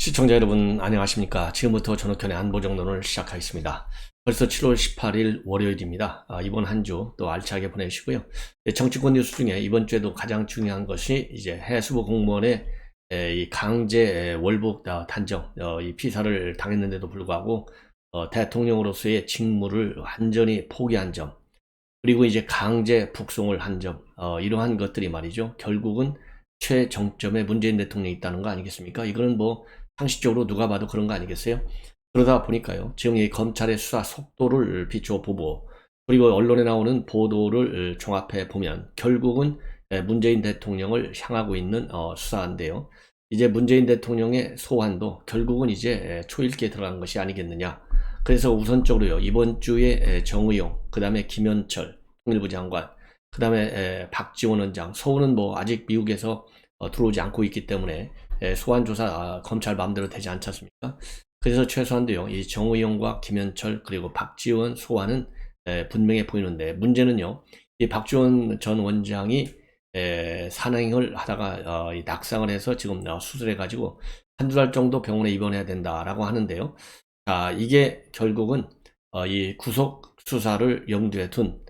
시청자 여러분 안녕하십니까. 지금부터 전학현의 안보정론을 시작하겠습니다. 벌써 7월 18일 월요일입니다. 이번 한 주 또 알차게 보내시고요. 정치권 뉴스 중에 이번 주에도 가장 중요한 것이 이제 해수부 공무원의 이 강제 월북 단정, 이 피살을 당했는데도 불구하고 대통령으로서의 직무를 완전히 포기한 점, 그리고 이제 강제 북송을 한 점, 이러한 것들이 말이죠. 결국은 최정점에 문재인 대통령이 있다는 거 아니겠습니까? 이거는 뭐 상식적으로 누가 봐도 그런 거 아니겠어요? 그러다 보니까요. 지금 이 검찰의 수사 속도를 비추어 보고, 그리고 언론에 나오는 보도를 종합해 보면 결국은 문재인 대통령을 향하고 있는 수사인데요. 이제 문재인 대통령의 소환도 결국은 이제 초읽기에 들어간 것이 아니겠느냐. 그래서 우선적으로요. 이번 주에 정의용, 그 다음에 김현철 통일부 장관, 그 다음에 박지원 원장, 서울은 뭐 아직 미국에서 들어오지 않고 있기 때문에 소환 조사 검찰 마음대로 되지 않지 않습니까? 그래서 최소한도요, 이 정의용과 김현철 그리고 박지원 소환은 분명해 보이는데, 문제는요, 이 박지원 전 원장이 산행을 하다가 낙상을 해서 지금 수술해 가지고 한두 달 정도 병원에 입원해야 된다라고 하는데요. 자, 이게 결국은 이 구속 수사를 염두에 둔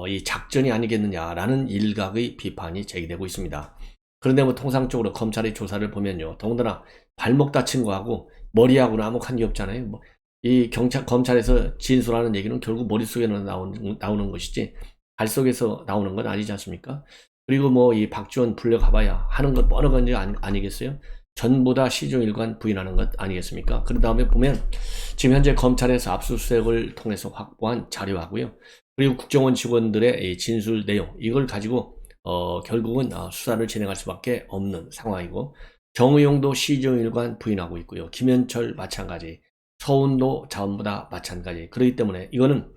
이 작전이 아니겠느냐라는 일각의 비판이 제기되고 있습니다. 그런데 뭐 통상적으로 검찰의 조사를 보면요, 더군다나 발목 다친 거하고 머리하고는 아무 관계 없잖아요. 뭐 이 검찰에서 진술하는 얘기는 결국 머릿속에는 나오는 것이지 발 속에서 나오는 건 아니지 않습니까? 그리고 뭐 이 박지원 불려가봐야 하는 것 뻔한 건지 아니겠어요? 전부 다 시종일관 부인하는 것 아니겠습니까? 그 다음에 보면 지금 현재 검찰에서 압수수색을 통해서 확보한 자료하고요. 그리고 국정원 직원들의 진술 내용, 이걸 가지고 결국은 수사를 진행할 수밖에 없는 상황이고, 정의용도 시종일관 부인하고 있고요. 김현철 마찬가지, 서훈도 전부 다 마찬가지. 그렇기 때문에 이거는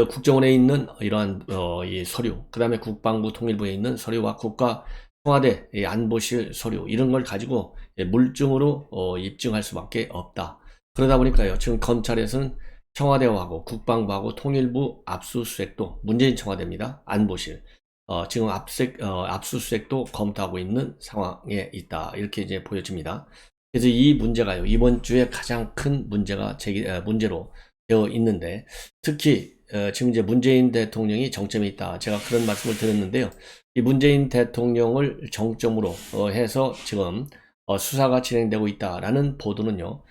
국정원에 있는 이러한 이 서류, 그 다음에 국방부 통일부에 있는 서류와 국가 청와대 안보실 서류, 이런 걸 가지고 물증으로 입증할 수밖에 없다. 그러다 보니까요, 지금 검찰에서는 청와대하고 국방부하고 통일부 압수수색도, 문재인 청와대입니다. 안보실. 지금 압수수색도 검토하고 있는 상황에 있다. 이렇게 이제 보여집니다. 그래서 이 문제가요, 이번 주에 가장 큰 문제로 되어 있는데, 특히 지금 이제 문재인 대통령이 정점에 있다. 제가 그런 말씀을 드렸는데요. 이 문재인 대통령을 정점으로 해서 지금 수사가 진행되고 있다라는 보도는요,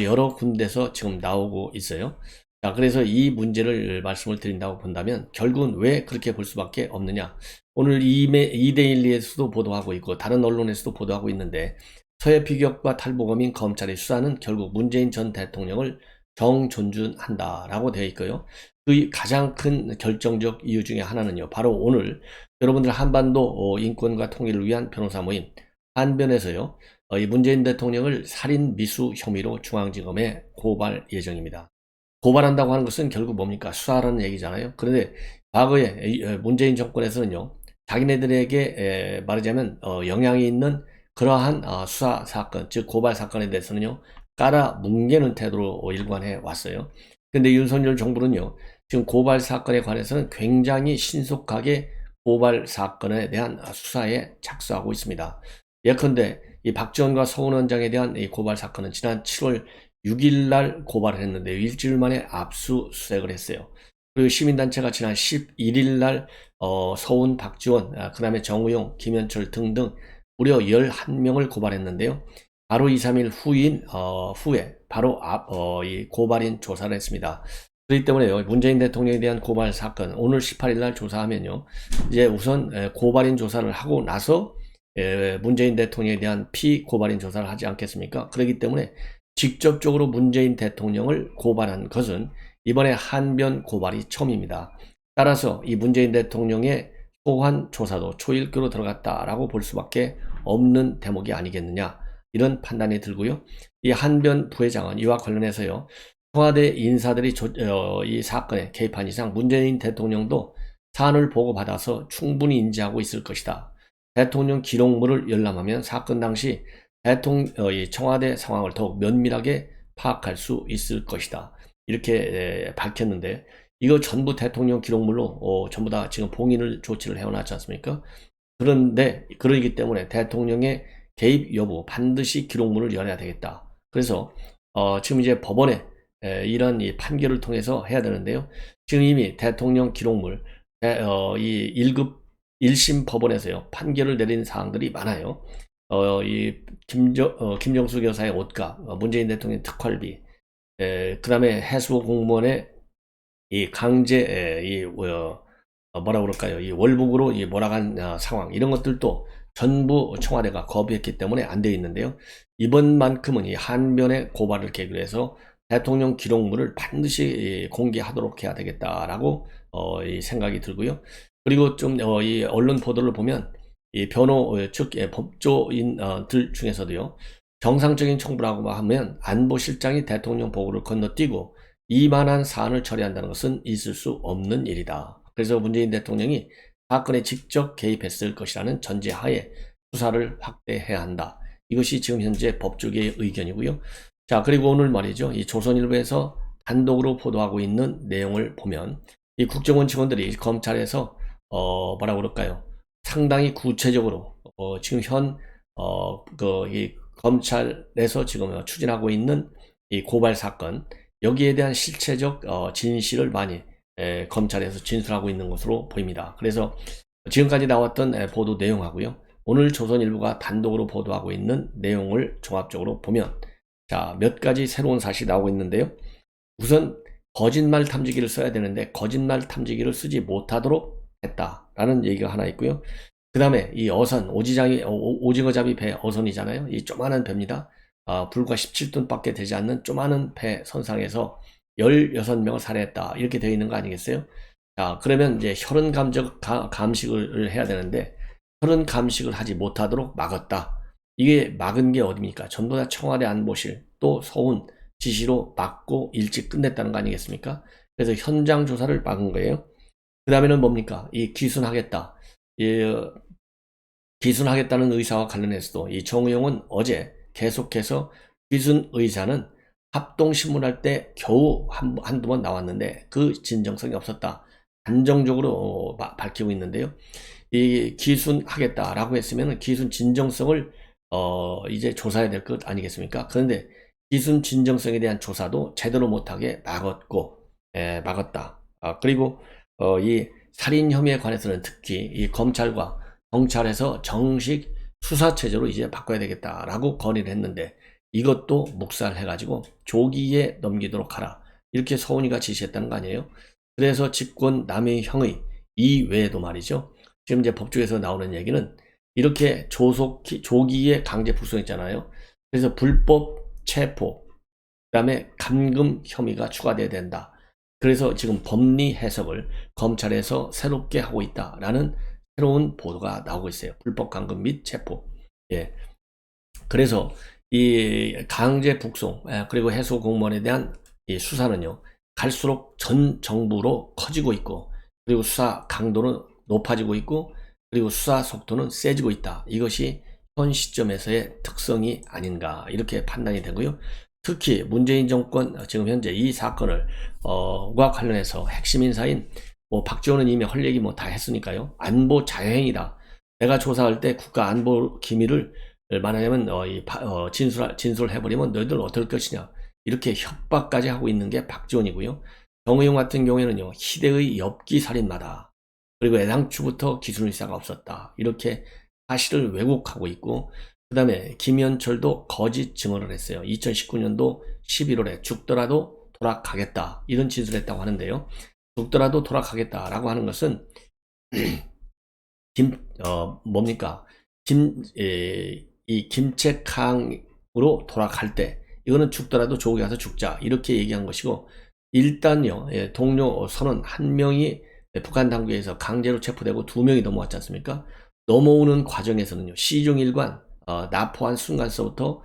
여러 군데서 지금 나오고 있어요. 자, 그래서 이 문제를 말씀을 드린다고 본다면 결국은 왜 그렇게 볼 수밖에 없느냐. 오늘 이데일리에서도 보도하고 있고 다른 언론에서도 보도하고 있는데, 서해 피격과 탈북어민 검찰의 수사는 결국 문재인 전 대통령을 정존준한다라고 되어 있고요. 그 가장 큰 결정적 이유 중에 하나는요, 바로 오늘 여러분들 한반도 인권과 통일을 위한 변호사 모임 한변에서요, 이 문재인 대통령을 살인 미수 혐의로 중앙지검에 고발 예정입니다. 고발한다고 하는 것은 결국 뭡니까? 수사라는 얘기잖아요. 그런데 과거에 문재인 정권에서는요, 자기네들에게 말하자면 영향이 있는 그러한 수사 사건, 즉 고발 사건에 대해서는요, 깔아 뭉개는 태도로 일관해 왔어요. 근데 윤석열 정부는요, 지금 고발 사건에 관해서는 굉장히 신속하게 고발 사건에 대한 수사에 착수하고 있습니다. 예컨대 이 박지원과 서훈 원장에 대한 이 고발 사건은 지난 7월 6일 날 고발을 했는데 일주일 만에 압수수색을 했어요. 그리고 시민단체가 지난 11일 날 서훈, 박지원, 그 다음에 정우용, 김현철 등등 무려 11명을 고발했는데요. 바로 2, 3일 후에 바로 이 고발인 조사를 했습니다. 그렇기 때문에 문재인 대통령에 대한 고발 사건, 오늘 18일 날 조사하면요, 이제 우선 고발인 조사를 하고 나서 문재인 대통령에 대한 피고발인 조사를 하지 않겠습니까? 그렇기 때문에 직접적으로 문재인 대통령을 고발한 것은 이번에 한변 고발이 처음입니다. 따라서 이 문재인 대통령의 소환 조사도 초일교로 들어갔다라고 볼 수밖에 없는 대목이 아니겠느냐, 이런 판단이 들고요. 이 한변 부회장은 이와 관련해서요, 청와대 인사들이 이 사건에 개입한 이상 문재인 대통령도 사안을 보고받아서 충분히 인지하고 있을 것이다. 대통령 기록물을 열람하면 사건 당시 청와대 상황을 더욱 면밀하게 파악할 수 있을 것이다. 이렇게 밝혔는데, 이거 전부 대통령 기록물로 전부 다 지금 봉인을 조치를 해놨지 않습니까? 그런데 그러기 때문에 대통령의 개입 여부 반드시 기록물을 열어야 되겠다. 그래서 지금 이제 법원에 이런 이 판결을 통해서 해야 되는데요. 지금 이미 대통령 기록물 이 1급 1심 법원에서요 판결을 내린 사항들이 많아요. 이 김정수 교사의 옷값, 문재인 대통령 특활비, 그 다음에 해수부 공무원의 이 강제 뭐라 그럴까요? 이 월북으로 이 몰아간 상황, 이런 것들도 전부 청와대가 거부했기 때문에 안 되어 있는데요. 이번만큼은 이 한변의 고발을 계기로 해서 대통령 기록물을 반드시 공개하도록 해야 되겠다라고 이 생각이 들고요. 그리고 좀 이 언론 보도를 보면 이 변호 즉 법조인들 중에서도요, 정상적인 청부라고 하면 안보실장이 대통령 보고를 건너뛰고 이만한 사안을 처리한다는 것은 있을 수 없는 일이다. 그래서 문재인 대통령이 사건에 직접 개입했을 것이라는 전제하에 수사를 확대해야 한다. 이것이 지금 현재 법조계의 의견이고요. 자, 그리고 오늘 말이죠, 이 조선일보에서 단독으로 보도하고 있는 내용을 보면 이 국정원 직원들이 검찰에서 뭐라 그럴까요? 상당히 구체적으로 지금 이 검찰에서 지금 추진하고 있는 이 고발 사건, 여기에 대한 실체적 진실을 많이 검찰에서 진술하고 있는 것으로 보입니다. 그래서 지금까지 나왔던 보도 내용하고요, 오늘 조선일보가 단독으로 보도하고 있는 내용을 종합적으로 보면, 자, 몇 가지 새로운 사실이 나오고 있는데요. 우선 거짓말 탐지기를 써야 되는데 거짓말 탐지기를 쓰지 못하도록 했다라는 얘기가 하나 있고요. 그 다음에 이 어선, 오징어잡이 배 어선이잖아요. 이 조그마한 배입니다. 불과 17톤 밖에 되지 않는 조그마한 배 선상에서 16명을 살해했다, 이렇게 되어 있는 거 아니겠어요? 자, 그러면 이제 혈흔 감식을 해야 되는데 혈흔 감식을 하지 못하도록 막았다. 이게 막은 게 어디입니까? 전부 다 청와대 안보실 또 서훈 지시로 막고 일찍 끝냈다는 거 아니겠습니까? 그래서 현장 조사를 막은 거예요. 그 다음에는 뭡니까? 이 기순하겠다. 기순하겠다는 의사와 관련해서도 이 정의용은 어제 계속해서 기순 의사는 합동신문할 때 겨우 한두 번 나왔는데 그 진정성이 없었다, 단정적으로 밝히고 있는데요. 이 기순하겠다라고 했으면 기순 진정성을 이제 조사해야 될 것 아니겠습니까? 그런데 기순 진정성에 대한 조사도 제대로 못하게 막았다. 그리고 이 살인 혐의에 관해서는 특히 이 검찰과 경찰에서 정식 수사 체제로 이제 바꿔야 되겠다라고 건의를 했는데 이것도 묵살해가지고 조기에 넘기도록 하라, 이렇게 서훈이가 지시했다는 거 아니에요? 그래서 직권 남용형의 이외에도 말이죠, 지금 이제 법조에서 나오는 얘기는 이렇게 조기에 강제 북송했잖아요. 그래서 불법 체포, 그 다음에 감금 혐의가 추가돼야 된다. 그래서 지금 법리 해석을 검찰에서 새롭게 하고 있다라는 새로운 보도가 나오고 있어요. 불법 감금 및 체포. 예. 그래서 이 강제 북송 그리고 해소 공무원에 대한 이 수사는요, 갈수록 전 정부로 커지고 있고, 그리고 수사 강도는 높아지고 있고, 그리고 수사 속도는 세지고 있다. 이것이 현 시점에서의 특성이 아닌가, 이렇게 판단이 되고요. 특히 문재인 정권 지금 현재 이 사건을 과 관련해서 핵심 인사인 박지원은 이미 할 얘기 다 했으니까요. 안보 자해행위다. 내가 조사할 때 국가 안보 기밀을 말하자면 진술해버리면 너희들 어떨 것이냐, 이렇게 협박까지 하고 있는 게 박지원이고요. 정의용 같은 경우에는요, 희대의 엽기 살인마다. 그리고 애당초부터 기술의사가 없었다, 이렇게 사실을 왜곡하고 있고, 그 다음에 김현철도 거짓 증언을 했어요. 2019년도 11월에 죽더라도 돌아가겠다, 이런 진술을 했다고 하는데요. 죽더라도 돌아가겠다라고 하는 것은 뭡니까? 이 김책항으로 돌아갈 때 이거는 죽더라도 조국에 가서 죽자, 이렇게 얘기한 것이고, 일단요, 동료 선원 한 명이 북한 당국에서 강제로 체포되고 2명이 넘어왔지 않습니까? 넘어오는 과정에서는요, 시중일관 납포한 순간서부터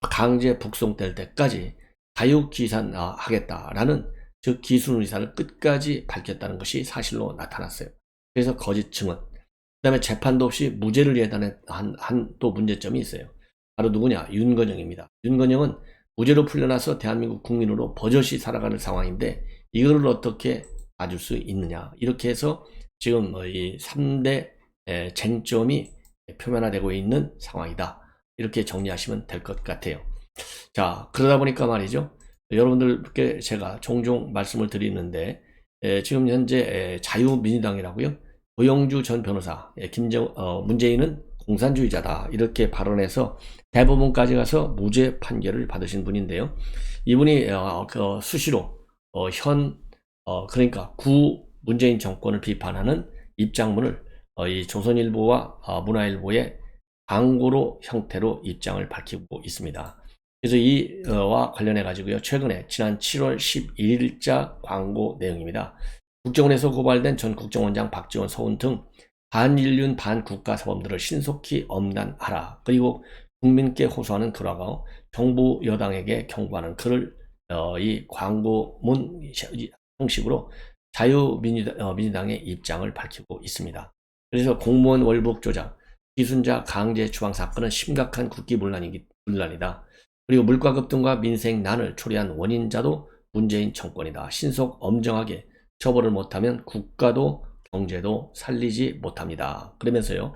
강제 북송될 때까지 자유기산 하겠다라는, 즉 기순 의사를 끝까지 밝혔다는 것이 사실로 나타났어요. 그래서 거짓 증언, 그 다음에 재판도 없이 무죄를 예단한 또 문제점이 있어요. 바로 누구냐? 윤건영입니다. 윤건영은 무죄로 풀려나서 대한민국 국민으로 버젓이 살아가는 상황인데 이거를 어떻게 봐줄 수 있느냐, 이렇게 해서 지금 이 3대 쟁점이 표면화되고 있는 상황이다. 이렇게 정리하시면 될 것 같아요. 자, 그러다 보니까 말이죠. 여러분들께 제가 종종 말씀을 드리는데, 지금 현재 자유민주당이라고요. 고영주 전 변호사, 문재인은 공산주의자다 이렇게 발언해서 대법원까지 가서 무죄 판결을 받으신 분인데요. 이분이 수시로 그러니까 구 문재인 정권을 비판하는 입장문을 이 조선일보와 문화일보의 광고로 형태로 입장을 밝히고 있습니다. 그래서 이와 관련해 가지고요. 최근에 지난 7월 11일자 광고 내용입니다. 국정원에서 고발된 전 국정원장 박지원, 서훈 등 반인륜 반국가 사범들을 신속히 엄단하라. 그리고 국민께 호소하는 글하고 정부 여당에게 경고하는 글을 이 광고문 형식으로 자유민주당의 입장을 밝히고 있습니다. 그래서 공무원 월북 조작, 기순자 강제 추방 사건은 심각한 국기 문란이다. 그리고 물가 급등과 민생 난을 초래한 원인자도 문재인 정권이다. 신속 엄정하게 처벌을 못하면 국가도 경제도 살리지 못합니다. 그러면서요,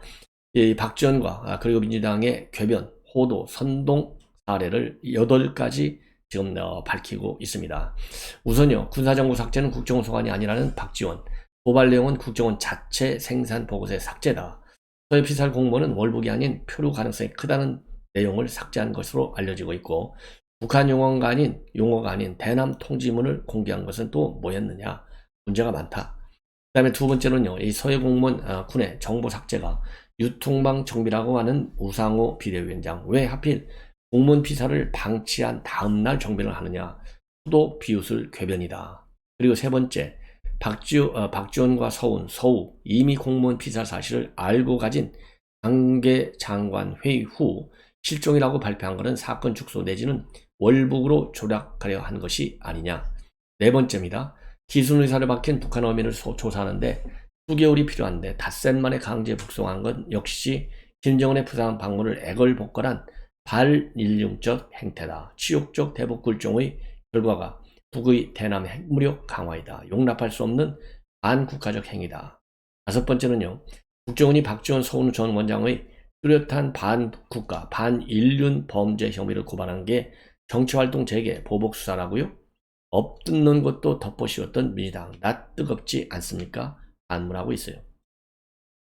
이 박지원과 그리고 민주당의 궤변, 호도, 선동 사례를 8가지 지금 밝히고 있습니다. 우선요, 군사정보 삭제는 국정원 소관이 아니라는 박지원, 고발 내용은 국정원 자체 생산 보고서의 삭제다. 서해 피살 공무원은 월북이 아닌 표류 가능성이 크다는 내용을 삭제한 것으로 알려지고 있고, 북한 용어가 아닌 대남 통지문을 공개한 것은 또 뭐였느냐? 문제가 많다. 그 다음에 두 번째로는요, 이 서해 공무원 군의 정보 삭제가 유통망 정비라고 하는 우상호 비대위원장, 왜 하필 공무원 피살을 방치한 다음날 정비를 하느냐? 수도 비웃을 궤변이다. 그리고 세 번째, 박지원과 서우 이미 공무원 피살 사실을 알고 가진 관계 장관 회의 후 실종이라고 발표한 것은 사건 축소 내지는 월북으로 조작하려 한 것이 아니냐. 네 번째입니다. 기순 의사를 밝힌 북한 어민을 조사하는데 수개월이 필요한데 닷새 만에 강제 북송한 건 역시 김정은의 부산 방문을 애걸복걸한 반인륜적 행태다. 치욕적 대북 굴종의 결과가 북의 대남 핵무력 강화이다. 용납할 수 없는 반국가적 행위다. 다섯 번째는요. 국정원이 박지원, 서훈 전 원장의 뚜렷한 반국가, 반인륜 범죄 혐의를 고발한 게 정치활동 재개, 보복수사라고요? 엎뜯는 것도 덮어씌웠던 민주당, 낯 뜨겁지 않습니까? 반문하고 있어요.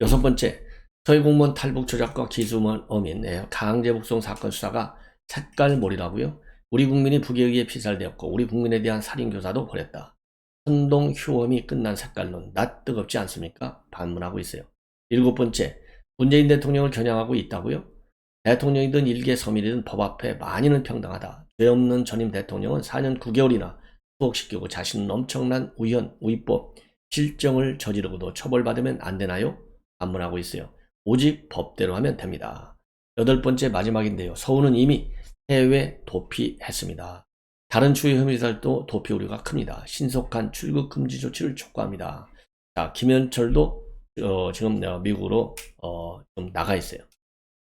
여섯 번째, 서해 공무원 탈북 조작과 기수문 어민 강제 북송 사건 수사가 색깔몰이라고요? 우리 국민이 북에 의해 피살되었고 우리 국민에 대한 살인교사도 벌였다. 선동 휴엄이 끝난 색깔론, 낯 뜨겁지 않습니까? 반문하고 있어요. 일곱 번째, 문재인 대통령을 겨냥하고 있다고요? 대통령이든 일개 서민이든 법 앞에 만인은 평등하다. 죄 없는 전임 대통령은 4년 9개월이나 투옥시키고 자신은 엄청난 위법, 실정을 저지르고도 처벌받으면 안 되나요? 반문하고 있어요. 오직 법대로 하면 됩니다. 여덟 번째 마지막인데요. 서울은 이미 해외 도피했습니다. 다른 주요 혐의자들도 도피 우려가 큽니다. 신속한 출국 금지 조치를 촉구합니다. 자, 김현철도 지금 미국으로 좀 나가 있어요.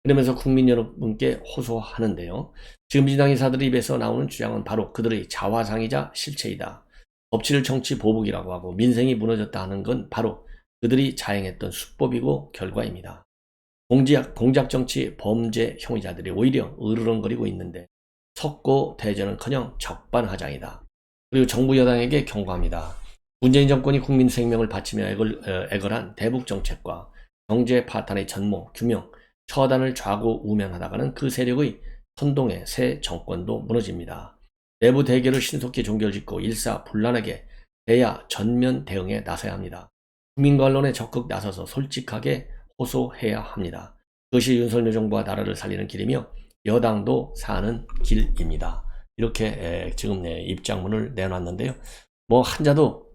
그러면서 국민 여러분께 호소하는데요. 지금 민주당 인사들의 입에서 나오는 주장은 바로 그들의 자화상이자 실체이다. 법치를 정치 보복이라고 하고 민생이 무너졌다 하는 건 바로 그들이 자행했던 수법이고 결과입니다. 공작정치 범죄 혐의자들이 오히려 으르렁거리고 있는데 석고 대전은커녕 적반하장이다. 그리고 정부 여당에게 경고합니다. 문재인 정권이 국민 생명을 바치며 애걸한 대북정책과 경제 파탄의 전모, 규명, 처단을 좌고우면하다가는 그 세력의 선동에 새 정권도 무너집니다. 내부 대결을 신속히 종결짓고 일사불란하게 대야 전면 대응에 나서야 합니다. 국민과 언론에 적극 나서서 솔직하게 호소해야 합니다. 그것이 윤석열 정부와 나라를 살리는 길이며 여당도 사는 길입니다. 이렇게 지금 입장문을 내놨는데요. 뭐 한자도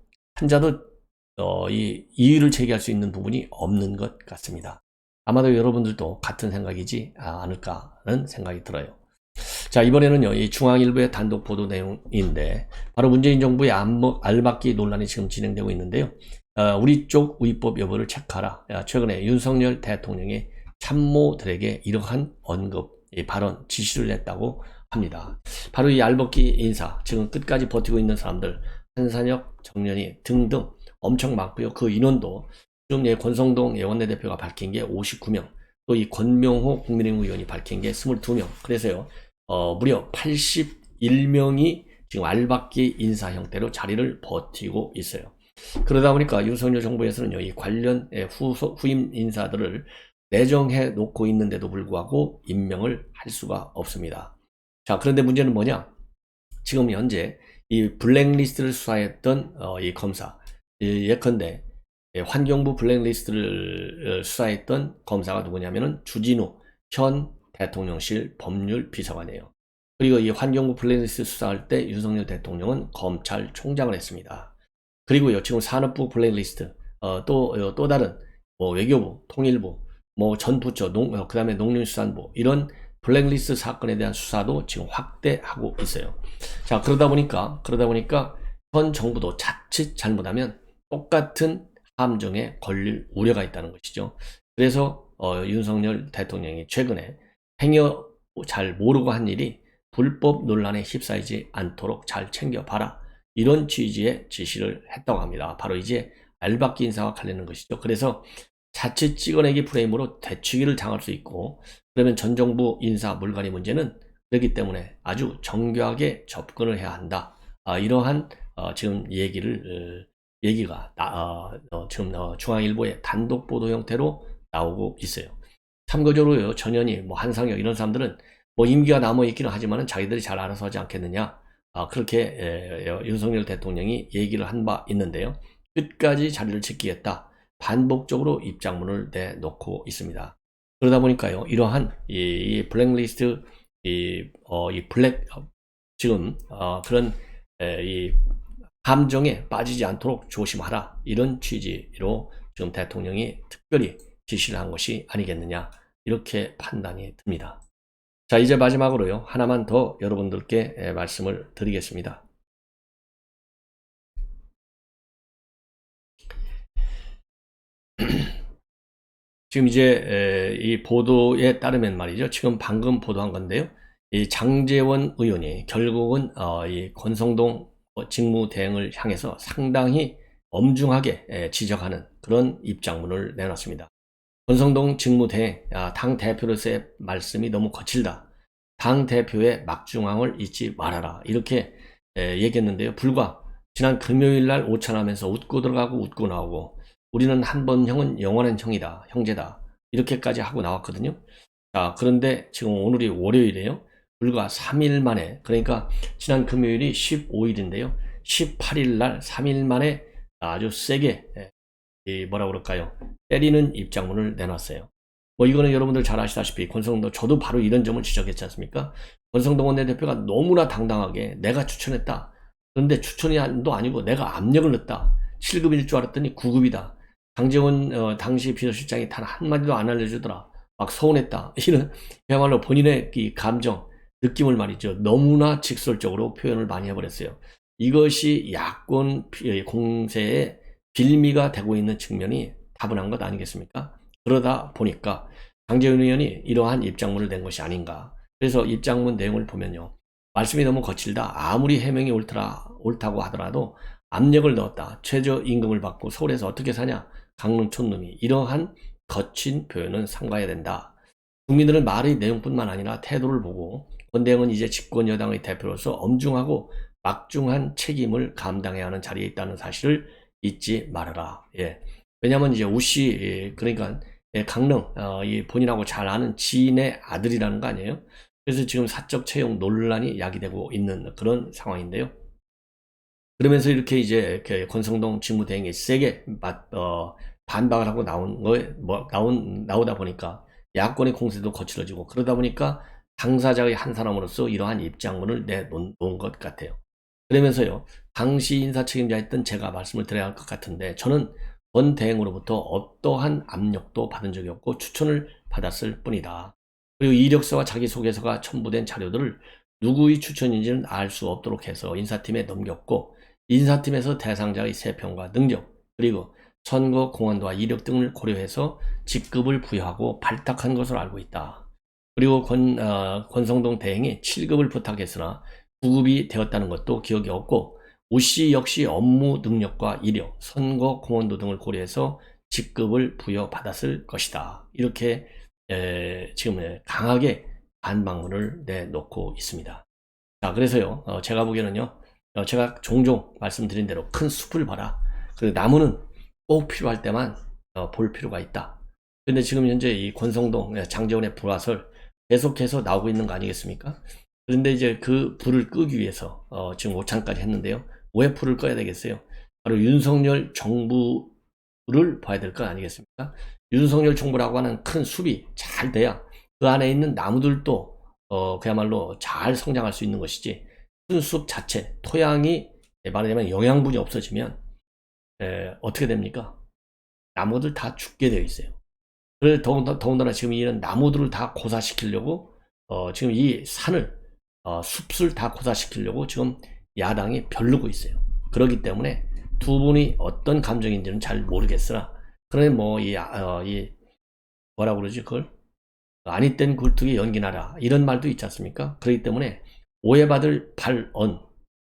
이 이의를 제기할 수 있는 부분이 없는 것 같습니다. 아마도 여러분들도 같은 생각이지 않을까 하는 생각이 들어요. 자, 이번에는요, 이 중앙일보의 단독 보도 내용인데 바로 문재인 정부의 알박기 논란이 지금 진행되고 있는데요. 우리 쪽 위법 여부를 체크하라. 최근에 윤석열 대통령이 참모들에게 이러한 언급, 발언, 지시를 했다고 합니다. 바로 이 알박기 인사, 지금 끝까지 버티고 있는 사람들, 한산혁, 정연희 등등 엄청 많고요. 그 인원도 지금 권성동 원내대표가 밝힌 게 59명, 또 이 권명호 국민의힘 의원이 밝힌 게 22명. 그래서요, 무려 81명이 지금 알박기 인사 형태로 자리를 버티고 있어요. 그러다 보니까 윤석열 정부에서는요, 이 관련 후임 인사들을 내정해 놓고 있는데도 불구하고 임명을 할 수가 없습니다. 자, 그런데 문제는 뭐냐? 지금 현재 이 블랙리스트를 수사했던 이 검사, 예컨대 환경부 블랙리스트를 수사했던 검사가 누구냐면은 주진우 현 대통령실 법률비서관이에요. 그리고 이 환경부 블랙리스트 수사할 때 윤석열 대통령은 검찰총장을 했습니다. 그리고요, 지금 산업부 블랙리스트, 또 다른 뭐 외교부, 통일부, 뭐 전 부처, 그 다음에 농림수산부, 이런 블랙리스트 사건에 대한 수사도 지금 확대하고 있어요. 자, 그러다 보니까 현 정부도 자칫 잘못하면 똑같은 함정에 걸릴 우려가 있다는 것이죠. 그래서 윤석열 대통령이 최근에 행여 잘 모르고 한 일이 불법 논란에 휩싸이지 않도록 잘 챙겨봐라, 이런 취지의 지시를 했다고 합니다. 바로 이제 알박기 인사와 관련된 것이죠. 그래서 자칫 찍어내기 프레임으로 되치기를 당할 수 있고, 그러면 전 정부 인사 물갈이 문제는 그렇기 때문에 아주 정교하게 접근을 해야 한다. 이러한 지금 얘기가 지금 중앙일보의 단독 보도 형태로 나오고 있어요. 참고적으로요, 전현희, 뭐 한상혁 이런 사람들은 뭐 임기가 남아 있기는 하지만은 자기들이 잘 알아서 하지 않겠느냐, 그렇게 윤석열 대통령이 얘기를 한 바 있는데요. 끝까지 자리를 지키겠다, 반복적으로 입장문을 내놓고 있습니다. 그러다 보니까요, 이러한 이 블랙리스트, 지금 그런 이 함정에 빠지지 않도록 조심하라, 이런 취지로 지금 대통령이 특별히 지시를 한 것이 아니겠느냐, 이렇게 판단이 듭니다. 자, 이제 마지막으로요, 하나만 더 여러분들께 말씀을 드리겠습니다. 지금 이제 이 보도에 따르면 말이죠, 지금 방금 보도한 건데요, 이 장제원 의원이 결국은 이 권성동 직무대행을 향해서 상당히 엄중하게 지적하는 그런 입장문을 내놨습니다. 권성동 직무대행, 당 대표로서의 말씀이 너무 거칠다, 당 대표의 막중함을 잊지 말아라, 이렇게 얘기했는데요. 불과 지난 금요일 날 오찬하면서 웃고 들어가고 웃고 나오고, 우리는 한 번 형은 영원한 형이다, 형제다, 이렇게까지 하고 나왔거든요. 자, 그런데 지금 오늘이 월요일이에요. 불과 3일 만에, 그러니까 지난 금요일이 15일인데요. 18일 날 3일 만에 아주 세게 뭐라 그럴까요? 때리는 입장문을 내놨어요. 뭐 이거는 여러분들 잘 아시다시피 권성동, 저도 바로 이런 점을 지적했지 않습니까? 권성동 원내대표가 너무나 당당하게 내가 추천했다, 그런데 추천도 아니고 내가 압력을 넣었다, 7급일 줄 알았더니 9급이다, 장제원 당시 비서실장이 단 한마디도 안 알려주더라, 막 서운했다, 이런 그야말로 본인의 이 감정, 느낌을 말이죠, 너무나 직설적으로 표현을 많이 해버렸어요. 이것이 야권 공세의 빌미가 되고 있는 측면이 다분한 것 아니겠습니까? 그러다 보니까 장제원 의원이 이러한 입장문을 낸 것이 아닌가. 그래서 입장문 내용을 보면요, 말씀이 너무 거칠다, 아무리 해명이 옳다고 하더라도 압력을 넣었다, 최저임금을 받고 서울에서 어떻게 사냐, 강릉 촌놈이, 이러한 거친 표현은 삼가해야 된다. 국민들은 말의 내용뿐만 아니라 태도를 보고 권대행은 이제 집권 여당의 대표로서 엄중하고 막중한 책임을 감당해야 하는 자리에 있다는 사실을 잊지 말아라. 예. 왜냐하면 이제 우씨, 그러니까 강릉, 이 본인하고 잘 아는 지인의 아들이라는 거 아니에요? 그래서 지금 사적 채용 논란이 야기되고 있는 그런 상황인데요. 그러면서 이렇게 이제 권성동 직무대행이 세게 반박을 하고 나오다 보니까 야권의 공세도 거칠어지고, 그러다 보니까 당사자의 한 사람으로서 이러한 입장문을 내놓은 것 같아요. 그러면서요, 당시 인사 책임자였던 제가 말씀을 드려야 할 것 같은데, 저는 권 대행으로부터 어떠한 압력도 받은 적이 없고 추천을 받았을 뿐이다. 그리고 이력서와 자기소개서가 첨부된 자료들을 누구의 추천인지는 알 수 없도록 해서 인사팀에 넘겼고, 인사팀에서 대상자의 세평과 능력, 그리고 선거 공헌도와 이력 등을 고려해서 직급을 부여하고 발탁한 것으로 알고 있다. 그리고 권성동 대행이 7급을 부탁했으나 9급이 되었다는 것도 기억이 없고, 우씨 역시 업무 능력과 이력, 선거 공헌도 등을 고려해서 직급을 부여받았을 것이다. 이렇게 지금 강하게 반박문을 내놓고 있습니다. 자, 그래서요, 제가 보기에는요, 제가 종종 말씀드린 대로 큰 숲을 봐라. 그 나무는 꼭 필요할 때만 볼 필요가 있다. 근데 지금 현재 이 권성동 장제원의 불화설 계속해서 나오고 있는 거 아니겠습니까? 그런데 이제 그 불을 끄기 위해서 지금 오찬까지 했는데요. 왜 불을 꺼야 되겠어요? 바로 윤석열 정부를 봐야 될 거 아니겠습니까? 윤석열 정부라고 하는 큰 숲이 잘 돼야 그 안에 있는 나무들도 그야말로 잘 성장할 수 있는 것이지, 큰 숲 자체 토양이 말하자면 영양분이 없어지면 어떻게 됩니까? 나무들 다 죽게 되어 있어요. 그래서 더군다나 지금 이런 나무들을 다 고사시키려고 지금 이 산을 숲을 다 고사시키려고 지금 야당이 벼르고 있어요. 그렇기 때문에 두 분이 어떤 감정인지는 잘 모르겠으나, 그러니 이 뭐라고 그러지, 그걸 아니 땐 굴뚝에 연기나라 이런 말도 있지 않습니까? 그렇기 때문에 오해받을 발언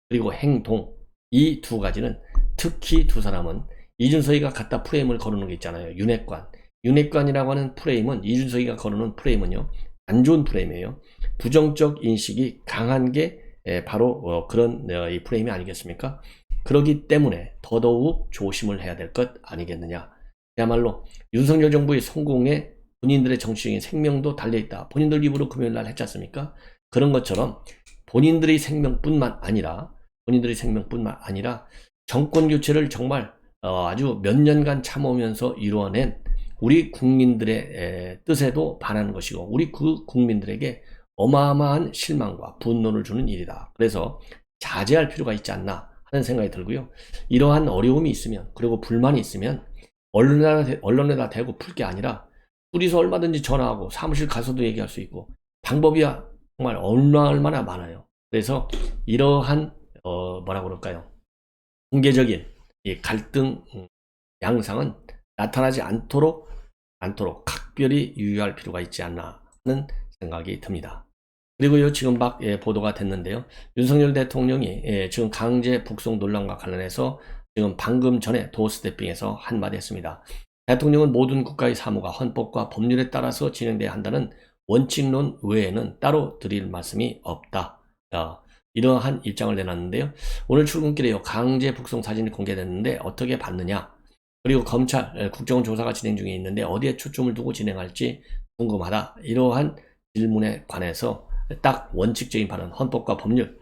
그리고 행동, 이 두 가지는, 특히 두 사람은 이준석이가 갖다 프레임을 거르는 게 있잖아요. 윤핵관이라고 하는 프레임은, 이준석이가 거르는 프레임은요, 안 좋은 프레임이에요. 부정적 인식이 강한 게 바로 그런 이 프레임이 아니겠습니까? 그렇기 때문에 더더욱 조심을 해야 될 것 아니겠느냐. 그야말로 윤석열 정부의 성공에 본인들의 정치적인 생명도 달려있다. 본인들 입으로 금요일날 했지 않습니까? 그런 것처럼 본인들의 생명뿐만 아니라 정권 교체를 정말 아주 몇 년간 참으면서 이루어낸 우리 국민들의 뜻에도 반하는 것이고, 우리 그 국민들에게 어마어마한 실망과 분노를 주는 일이다. 그래서 자제할 필요가 있지 않나 하는 생각이 들고요. 이러한 어려움이 있으면, 그리고 불만이 있으면 언론에다 대고 풀 게 아니라 둘이서 얼마든지 전화하고 사무실 가서도 얘기할 수 있고, 방법이야 정말 얼마나 많아요. 그래서 이러한 뭐라고 그럴까요? 공개적인 이 갈등 양상은 나타나지 않도록 각별히 유의할 필요가 있지 않나 하는 생각이 듭니다. 그리고요, 지금 막 보도가 됐는데요. 윤석열 대통령이 지금 강제 북송 논란과 관련해서 지금 방금 전에 도어스태핑에서 한마디 했습니다. 대통령은 모든 국가의 사무가 헌법과 법률에 따라서 진행돼야 한다는 원칙론 외에는 따로 드릴 말씀이 없다. 이러한 입장을 내놨는데요. 오늘 출근길에요, 강제 북송 사진이 공개됐는데 어떻게 봤느냐, 그리고 검찰 국정원 조사가 진행 중에 있는데 어디에 초점을 두고 진행할지 궁금하다. 이러한 질문에 관해서 딱 원칙적인 발언, 헌법과 법률.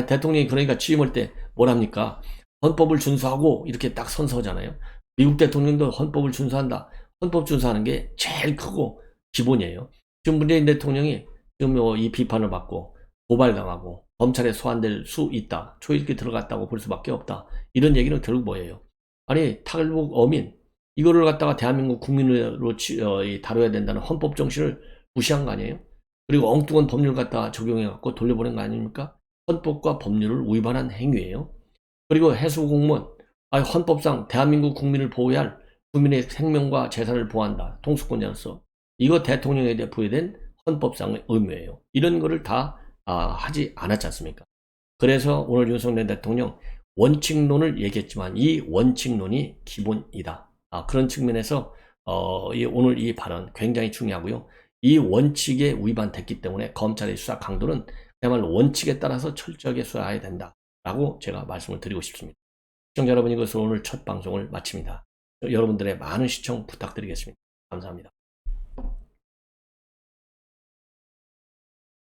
대통령이 그러니까 취임할 때 뭐랍니까? 헌법을 준수하고 이렇게 딱 선서잖아요. 미국 대통령도 헌법을 준수한다. 헌법 준수하는 게 제일 크고 기본이에요. 지금 문재인 대통령이 지금 이 비판을 받고 고발당하고 검찰에 소환될 수 있다. 초읽기 들어갔다고 볼 수밖에 없다. 이런 얘기는 결국 뭐예요? 아니, 탈북 어민 이거를 갖다가 대한민국 국민으로 다뤄야 된다는 헌법 정신을 무시한 거 아니에요? 그리고 엉뚱한 법률 갖다 적용해갖고 돌려보낸 거 아닙니까? 헌법과 법률을 위반한 행위예요. 그리고 해수공무원, 헌법상 대한민국 국민을 보호해야 할 국민의 생명과 재산을 보호한다. 통수권자로서. 이거 대통령에 부여된 헌법상의 의무예요. 이런 거를 다 하지 않았지 않습니까? 그래서 오늘 윤석열 대통령 원칙론을 얘기했지만 이 원칙론이 기본이다. 그런 측면에서 오늘 이 발언 굉장히 중요하고요. 이 원칙에 위반됐기 때문에 검찰의 수사 강도는 그야말로 원칙에 따라서 철저하게 수사해야 된다라고 제가 말씀을 드리고 싶습니다. 시청자 여러분, 이것으로 오늘 첫 방송을 마칩니다. 여러분들의 많은 시청 부탁드리겠습니다. 감사합니다.